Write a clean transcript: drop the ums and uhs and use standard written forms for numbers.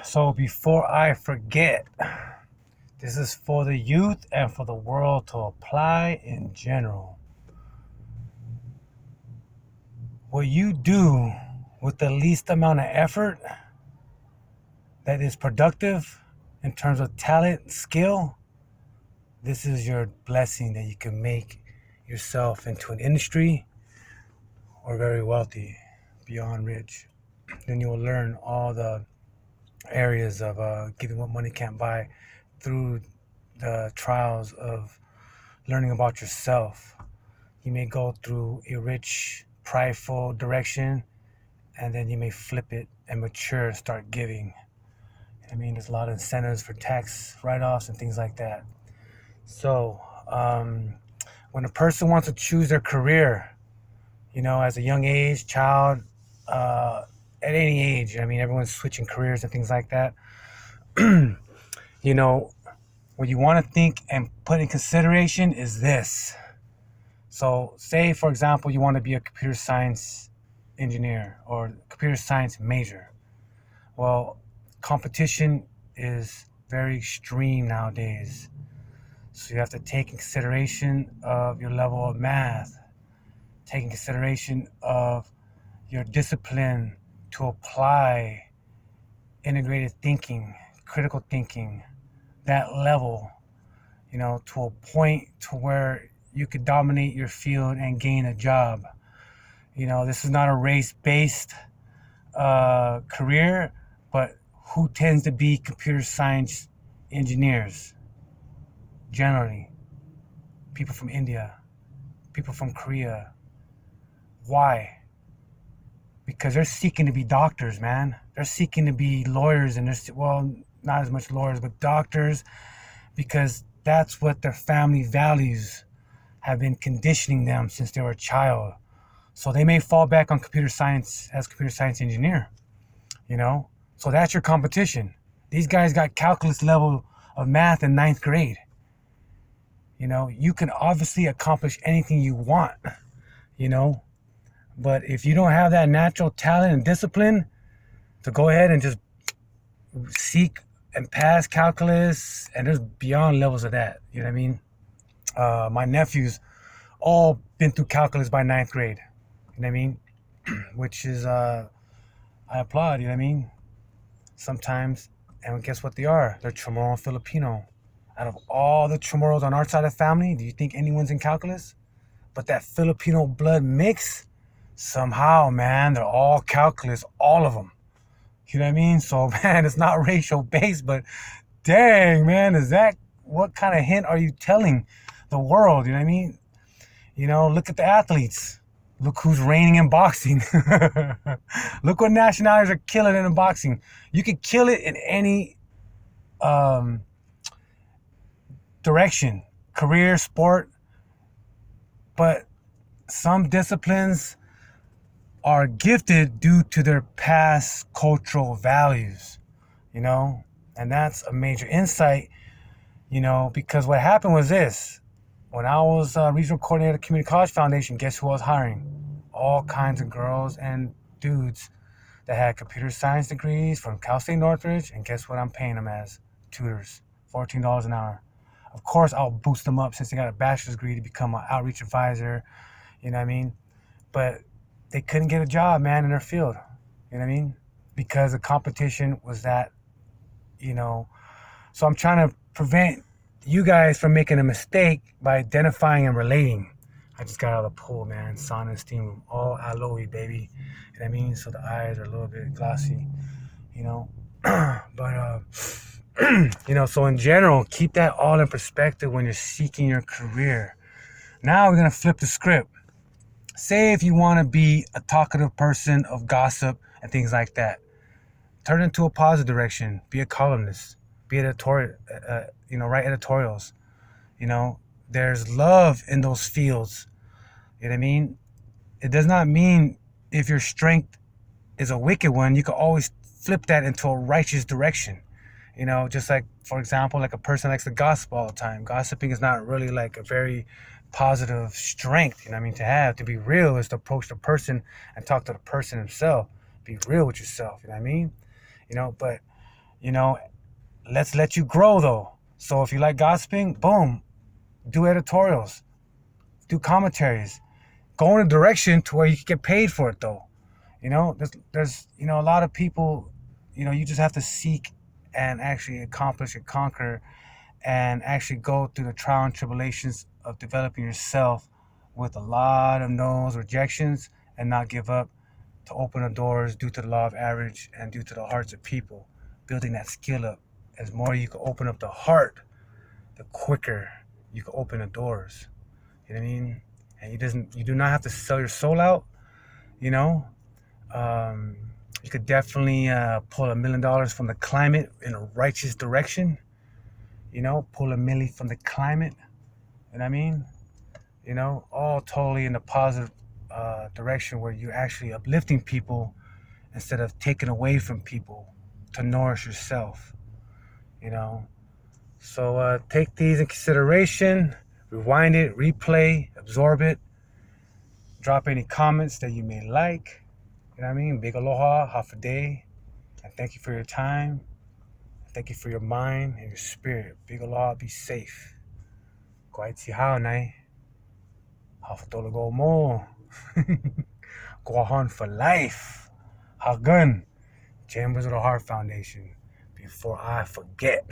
So before I forget, this is for the youth and for the world to apply in general. What you do with the least amount of effort that is productive in terms of talent, skill, this is your blessing that you can make yourself into an industry or very wealthy, beyond rich. Then you will learn all the areas of giving what money can't buy through the trials of learning about yourself. You may go through a rich, prideful direction, and then you may flip it and mature and start giving. I mean, there's a lot of incentives for tax write-offs and things like that. So, when a person wants to choose their career, as a young age, child, at any age, I mean, everyone's switching careers and things like that. you know, what you want to think and put in consideration is this. So, say, for example, you want to be a computer science engineer or computer science major. Well, competition is very extreme nowadays. So you have to take in consideration of your level of math, take in consideration of your discipline to apply integrated thinking, critical thinking, that level, to a point to where you could dominate your field and gain a job. This is not a race-based career, but who tends to be computer science engineers? Generally, people from India, people from Korea. Why? Because they're seeking to be doctors, man. They're seeking to be lawyers, and not as much lawyers, but doctors, because that's what their family values have been conditioning them since they were a child. So they may fall back on computer science as computer science engineer, So that's your competition. These guys got calculus level of math in ninth grade. You can obviously accomplish anything you want, but if you don't have that natural talent and discipline to go ahead and just seek and pass calculus, and there's beyond levels of that, you know what I mean? My nephews all been through calculus by ninth grade, you know what I mean? Which is, I applaud, you know what I mean? Sometimes, and guess what they are? They're Chamorro Filipino. Out of all the Chamorros on our side of the family, do you think anyone's in calculus? But that Filipino blood mix, somehow, man, they're all calculus, all of them. You know what I mean? So, man, it's not racial based, but dang, man, what kind of hint are you telling the world? You know what I mean? Look at the athletes. Look who's reigning in boxing. Look what nationalities are killing it in boxing. You could kill it in any direction, career, sport, but some disciplines are gifted due to their past cultural values, and that's a major insight, because what happened was this. When I was regional coordinator at Community College Foundation, guess who I was hiring? All kinds of girls and dudes that had computer science degrees from Cal State Northridge, and guess what I'm paying them as? Tutors, $14 an hour. Of course, I'll boost them up since they got a bachelor's degree to become an outreach advisor, you know what I mean? But they couldn't get a job, man, in their field, you know what I mean? Because the competition was that, So I'm trying to prevent you guys from making a mistake by identifying and relating. I just got out of the pool, man. Sauna and steam room, all aloe, baby. You know what I mean? So the eyes are a little bit glossy, But, so in general, keep that all in perspective when you're seeking your career. Now we're going to flip the script. Say if you want to be a talkative person of gossip and things like that, turn into a positive direction. Be a columnist. Be editorial. Write editorials. There's love in those fields. You know what I mean? It does not mean if your strength is a wicked one, you can always flip that into a righteous direction. Just like, for example, like a person likes to gossip all the time. Gossiping is not really like a very positive strength, to be real is to approach the person and talk to the person himself. Be real with yourself, you know what I mean? But, you know, let's let you grow though. So if you like gossiping, boom, do editorials, do commentaries, go in a direction to where you can get paid for it though. There's a lot of people, you just have to seek and actually accomplish and conquer and actually go through the trial and tribulations of developing yourself with a lot of no's, rejections, and not give up, to open the doors due to the law of average and due to the hearts of people, building that skill up. As more you can open up the heart, the quicker you can open the doors. You know what I mean? And you do not have to sell your soul out. You know, um, you could definitely pull $1 million from the climate in a righteous direction. Pull a milli from the climate. You know what I mean? All totally in the positive direction where you're actually uplifting people instead of taking away from people to nourish yourself. So take these in consideration, rewind it, replay, absorb it, drop any comments that you may like. You know what I mean? Big aloha, half a day, and thank you for your time. Thank you for your mind and your spirit. Big aloha, be safe. Koaiti hao nai. Hafatola go mo. Guahan for life. HAGGAN. Chambers of the Heart Foundation. Before I forget.